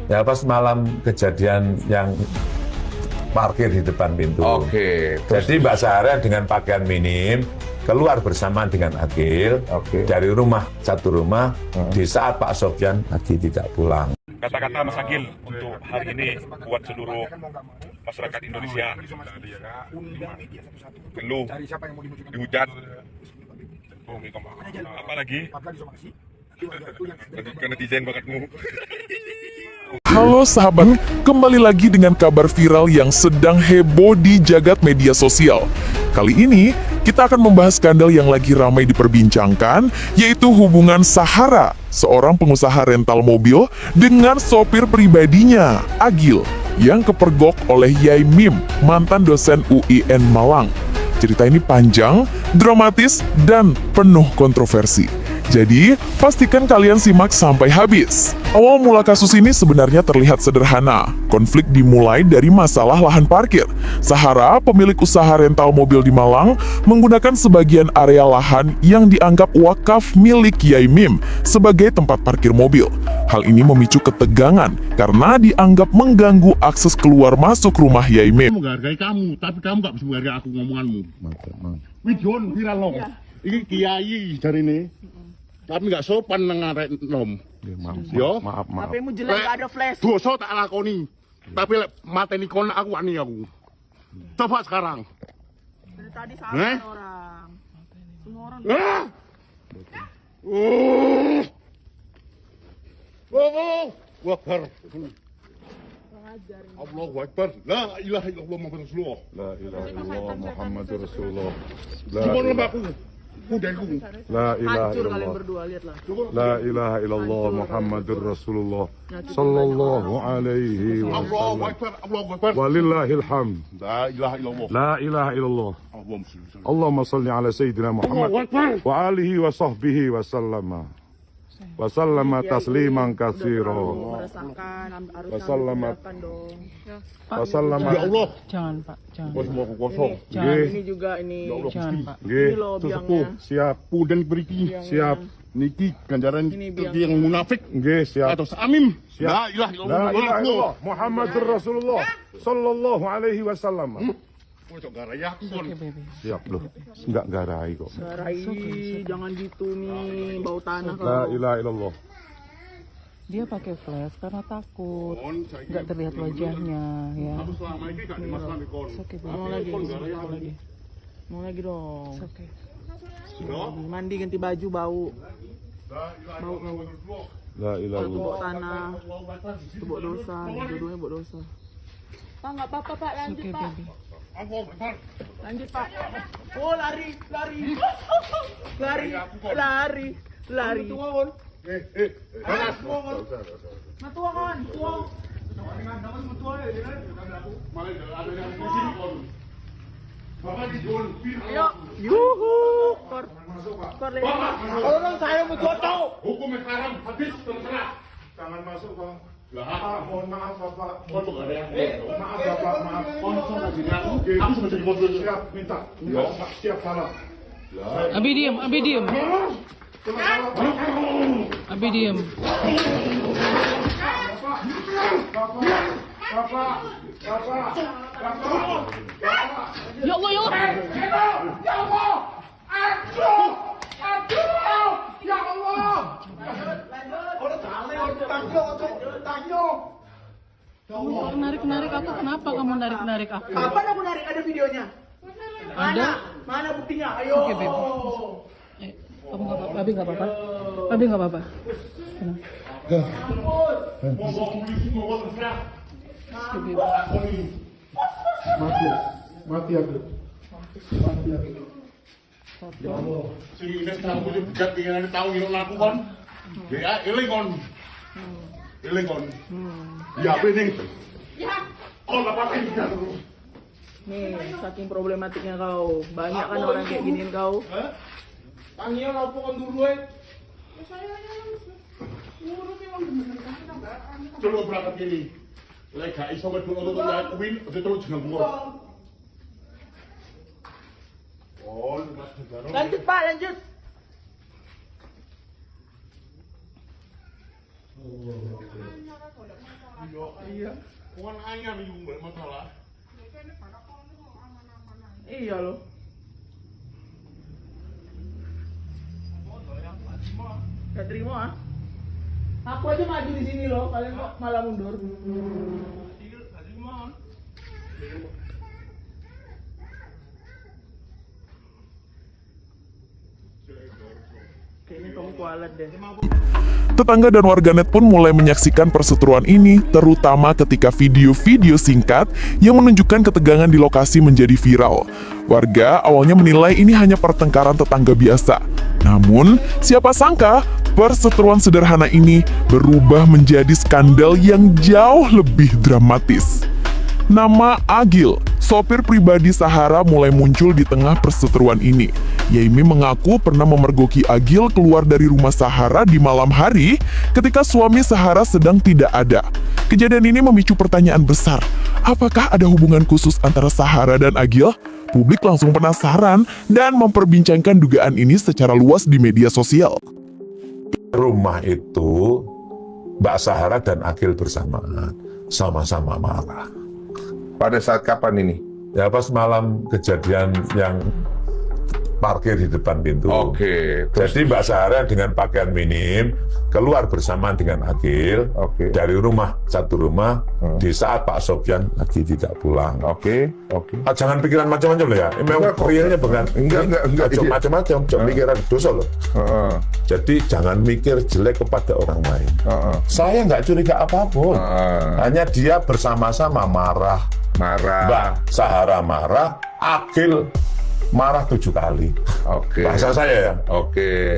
Ya pas malam kejadian yang parkir di depan pintu. Oke. Jadi Mbak Sahara dengan pakaian minim keluar bersama dengan Agil dari rumah satu rumah di saat Pak Sofyan lagi tidak pulang. Kata-kata Mas Agil untuk hari ini buat seluruh masyarakat Indonesia. Geluh, dihujat, apa lagi? Ke netizen bakatmu. Halo sahabat, kembali lagi dengan kabar viral yang sedang heboh di jagat media sosial. Kali ini, kita akan membahas skandal yang lagi ramai diperbincangkan, yaitu hubungan Sahara, seorang pengusaha rental mobil, dengan sopir pribadinya, Agil, yang kepergok oleh Yai Mim, mantan dosen UIN Malang. Cerita ini panjang, dramatis, dan penuh kontroversi. Jadi, pastikan kalian simak sampai habis. Awal mula kasus ini sebenarnya terlihat sederhana. Konflik dimulai dari masalah lahan parkir. Sahara, pemilik usaha rental mobil di Malang, menggunakan sebagian area lahan yang dianggap wakaf milik Yai Mim sebagai tempat parkir mobil. Hal ini memicu ketegangan karena dianggap mengganggu akses keluar masuk rumah Yai Mim. Aku menghargai kamu, tapi kamu gak bisa menghargai aku ngomonganmu. Video viral loh. Ini kiai dari ini. Tapi gak sopan ngarek nom. Maaf. HP-mu jelek, gak ada flash. Dosa tak lakoni. Tapi mateni kon aku wani aku. Coba sekarang. Dari tadi salah orang. Semua orang. Akbar. Allahu Akbar. La ilaha illallah Muhammadur Rasulullah. La ilaha illallah Muhammadur Rasulullah. Semua lembaku. Kudenku. La ilaha Hancur kalian illallah. berdua, lihatlah. La ilaha illallah Muhammadur Rasulullah sallallahu alaihi Allahu wasallam. Akbar. Allahu Akbar. Walillahil hamd. La ilaha illallah. La ilaha illallah. Allahumma salli ala sayyidina Muhammad Allahu Akbar. wa alihi wa sahbihi wa sallama. Wa sallama tasliman katsira. Merasakan, harus Wasallama. merasakan dong. Wa sallama. Ya Allah. Jangan Pak, jangan. Bos mau kosong. Nggih, Ini juga ini. Jangan Pak. nggih. Ini loh Sesepuh, biangnya. siap. Puden beriki. Siap. Niki ganjaran Ini yang munafik Nggih, siap. atau samim. Siap. La ilaha illallah. La ilaha illallah Muhammadur Rasulullah sallallahu alaihi wasallam. Kocok garaya aku kon. Oke, baby. Siap loh. Enggak garai kok. Sarai, jangan gitu nih, bau tanah La kau. ilaha illallah. Dia pakai flash karena takut nggak terlihat wajahnya ya. Aku selama ini gak ada masalah di kon. Oke, baby. Mau lagi, mau lagi. Mau lagi dong. Oke. Mandi ganti baju bau. Bau bau. La ilaha Itu illallah. bau tanah. Itu bau dosa. Dua-duanya bau dosa. Pak nggak apa-apa Pak, lanjut Oke, Pak. baby. Lanjut Pak. Oh lari. Lari. Matua kawan, tuang. Ayo, yuhu. Kor lewat. Kalau saya betul hukum haram habis terserah. Jangan masuk bang. Mohon maaf bapak. Maaf bapak, maaf. Konsol aja aku. Aku sudah jadi konsol. Siap, minta. Siap salah. Abi diem. Abi diem. Ya Allah, ya Allah. Kamu narik aku, kenapa kamu narik aku? Kapan aku narik? Ada videonya? Ada. Mana buktinya? Ayo. Oke, baby. Kamu nggak apa-apa, Abi nggak apa-apa. Abi nggak apa-apa. Tenang. Oke, baby. Mati aku. Ya Allah. Sing nek tahu digat dengan tahu yang aku kon. Ya eling kon. Eling kon. Ya bening. Ya. Kon apa ini kan? Nih, saking problematiknya kau. Banyak kan orang kayak giniin kau. Tangian apa kon dulu Coba berangkat ini. Lek gak iso medhun untuk lakuin, udah terus jeneng gua. Oh, Lanjut Pak, lanjut. Iya. Bukan ayam yang masalah. Iya loh. Gak terima ah. Aku aja maju di sini loh, kalian kok malah mundur. Kayaknya kamu kualat deh. Tetangga dan warganet pun mulai menyaksikan perseteruan ini, terutama ketika video-video singkat yang menunjukkan ketegangan di lokasi menjadi viral. Warga awalnya menilai ini hanya pertengkaran tetangga biasa. Namun, siapa sangka perseteruan sederhana ini berubah menjadi skandal yang jauh lebih dramatis. Nama Agil, sopir pribadi Sahara, mulai muncul di tengah perseteruan ini. Yaimim mengaku pernah memergoki Agil keluar dari rumah Sahara di malam hari ketika suami Sahara sedang tidak ada. Kejadian ini memicu pertanyaan besar. Apakah ada hubungan khusus antara Sahara dan Agil? Publik langsung penasaran dan memperbincangkan dugaan ini secara luas di media sosial. Rumah itu Mbak Sahara dan Agil bersamaan, sama-sama marah. Pada saat kapan ini? Ya pas malam kejadian yang parkir di depan pintu. Oke. Jadi Mbak Sahara dengan pakaian minim keluar bersamaan dengan Agil dari rumah satu rumah di saat Pak Sofyan lagi tidak pulang. Jangan pikiran macam-macam loh ya. Memang realnya bukan enggak macam-macam, pikiran dosa loh. Jadi jangan mikir jelek kepada orang lain. Saya nggak curiga apapun. Hanya dia bersama-sama marah. Mbak Sahara marah, Agil marah 7 kali. Bahasa saya ya.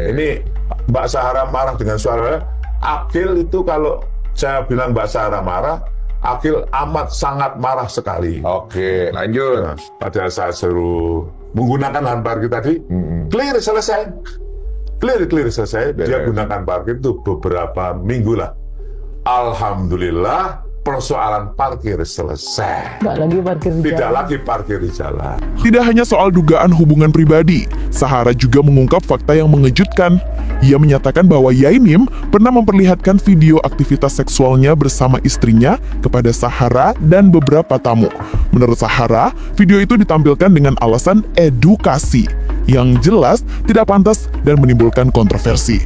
Ini Mbak Sahara marah dengan suara. Agil itu kalau saya bilang Mbak Sahara marah, Agil amat sangat marah sekali. Lanjut. Nah, pada saat suruh menggunakan lahan parkir tadi, clear selesai. Clear selesai. Dia gunakan parkir itu beberapa minggu lah. Alhamdulillah, persoalan parkir selesai. Tidak lagi parkir di jalan. Tidak hanya soal dugaan hubungan pribadi, Sahara juga mengungkap fakta yang mengejutkan. Ia menyatakan bahwa Yaimim pernah memperlihatkan video aktivitas seksualnya bersama istrinya kepada Sahara dan beberapa tamu. Menurut Sahara, video itu ditampilkan dengan alasan edukasi, yang jelas tidak pantas dan menimbulkan kontroversi.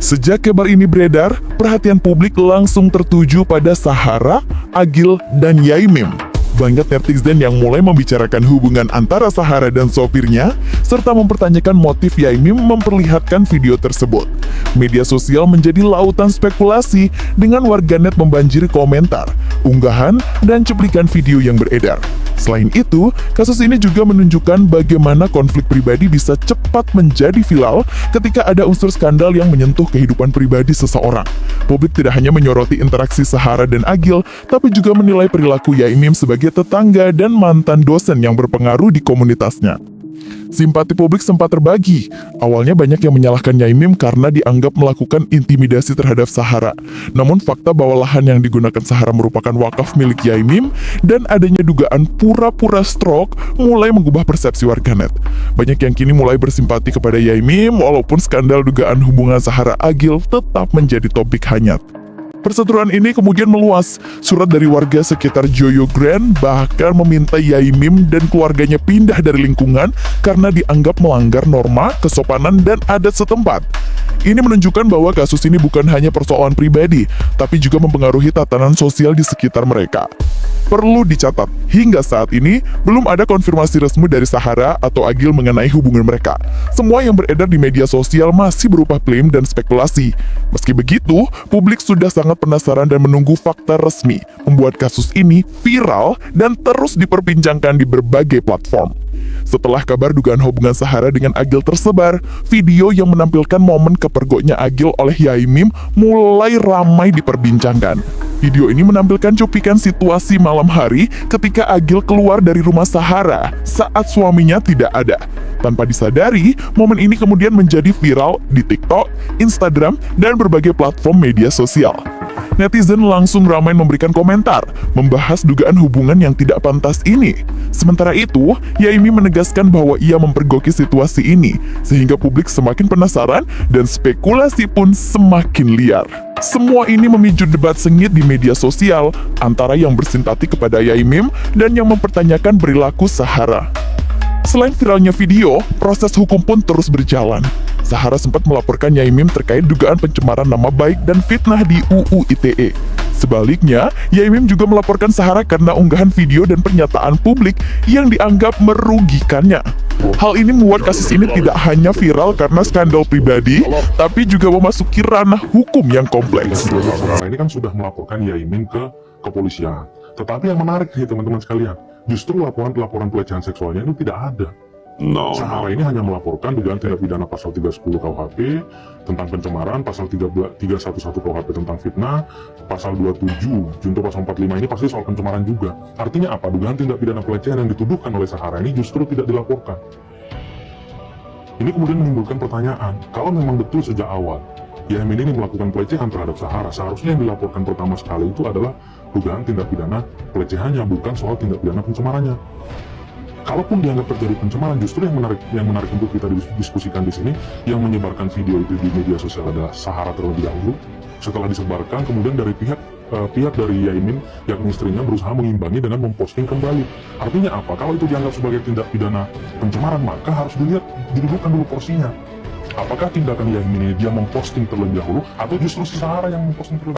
Sejak kabar ini beredar, perhatian publik langsung tertuju pada Sahara, Agil, dan Yaimim. Banyak netizen yang mulai membicarakan hubungan antara Sahara dan sopirnya, serta mempertanyakan motif Yaimim memperlihatkan video tersebut. Media sosial menjadi lautan spekulasi dengan warganet membanjiri komentar, unggahan, dan cuplikan video yang beredar. Selain itu, kasus ini juga menunjukkan bagaimana konflik pribadi bisa cepat menjadi viral ketika ada unsur skandal yang menyentuh kehidupan pribadi seseorang. Publik tidak hanya menyoroti interaksi Sahara dan Agil, tapi juga menilai perilaku Yaimim sebagai tetangga dan mantan dosen yang berpengaruh di komunitasnya. Simpati publik sempat terbagi. Awalnya banyak yang menyalahkan Yaimim karena dianggap melakukan intimidasi terhadap Sahara. Namun fakta bahwa lahan yang digunakan Sahara merupakan wakaf milik Yaimim dan adanya dugaan pura-pura stroke mulai mengubah persepsi warganet. Banyak yang kini mulai bersimpati kepada Yaimim walaupun skandal dugaan hubungan Sahara Agil tetap menjadi topik hangat. Perseteruan ini kemudian meluas. Surat dari warga sekitar Joyo Grand bahkan meminta Yaimim dan keluarganya pindah dari lingkungan karena dianggap melanggar norma, kesopanan, dan adat setempat. Ini menunjukkan bahwa kasus ini bukan hanya persoalan pribadi, tapi juga mempengaruhi tatanan sosial di sekitar mereka. Perlu dicatat, hingga saat ini belum ada konfirmasi resmi dari Sahara atau Agil mengenai hubungan mereka. Semua yang beredar di media sosial masih berupa klaim dan spekulasi. Meski begitu, publik sudah sangat penasaran dan menunggu fakta resmi, membuat kasus ini viral dan terus diperbincangkan di berbagai platform. Setelah kabar dugaan hubungan Sahara dengan Agil tersebar, video yang menampilkan momen kepergoknya Agil oleh Yaimim mulai ramai diperbincangkan. Video ini menampilkan cuplikan situasi malam hari ketika Agil keluar dari rumah Sahara saat suaminya tidak ada. Tanpa disadari, momen ini kemudian menjadi viral di TikTok, Instagram, dan berbagai platform media sosial. Netizen langsung ramai memberikan komentar, membahas dugaan hubungan yang tidak pantas ini. Sementara itu, Yaimi menegaskan bahwa ia mempergoki situasi ini, sehingga publik semakin penasaran dan spekulasi pun semakin liar. Semua ini memicu debat sengit di media sosial antara yang bersimpati kepada Yaimim dan yang mempertanyakan perilaku Sahara. Selain viralnya video, proses hukum pun terus berjalan. Sahara sempat melaporkan Yaimim terkait dugaan pencemaran nama baik dan fitnah di UU ITE. Sebaliknya, Yaimim juga melaporkan Sahara karena unggahan video dan pernyataan publik yang dianggap merugikannya. Hal ini membuat kasus ini tidak hanya viral karena skandal pribadi, tapi juga memasuki ranah hukum yang kompleks. Sahara ini kan sudah melaporkan Yaimim ke kepolisian. Tetapi yang menarik nih teman-teman sekalian, justru laporan pelecehan seksualnya itu tidak ada. Sahara ini hanya melaporkan dugaan tindak pidana pasal 310 KUHP tentang pencemaran, pasal 311 KUHP tentang fitnah, pasal 27 junto pasal 45 ini pasti soal pencemaran juga. Artinya apa? Dugaan tindak pidana pelecehan yang dituduhkan oleh Sahara ini justru tidak dilaporkan. Ini kemudian menimbulkan pertanyaan, kalau memang betul sejak awal Yaimim ini melakukan pelecehan terhadap Sahara, seharusnya yang dilaporkan pertama sekali itu adalah dugaan tindak pidana pelecehannya, bukan soal tindak pidana pencemarannya. Kalaupun dianggap terjadi pencemaran, justru yang menarik untuk kita diskusikan di sini, yang menyebarkan video itu di media sosial adalah Sahara terlebih dahulu. Setelah disebarkan, kemudian dari pihak dari Yaimim, yakni istrinya, berusaha mengimbangi dengan memposting kembali. Artinya apa? Kalau itu dianggap sebagai tindak pidana pencemaran, maka harus didudukkan dulu porsinya. Apakah tindakan Yaimim ini dia memposting terlebih dahulu, atau justru si Sahara yang memposting terlebih dahulu?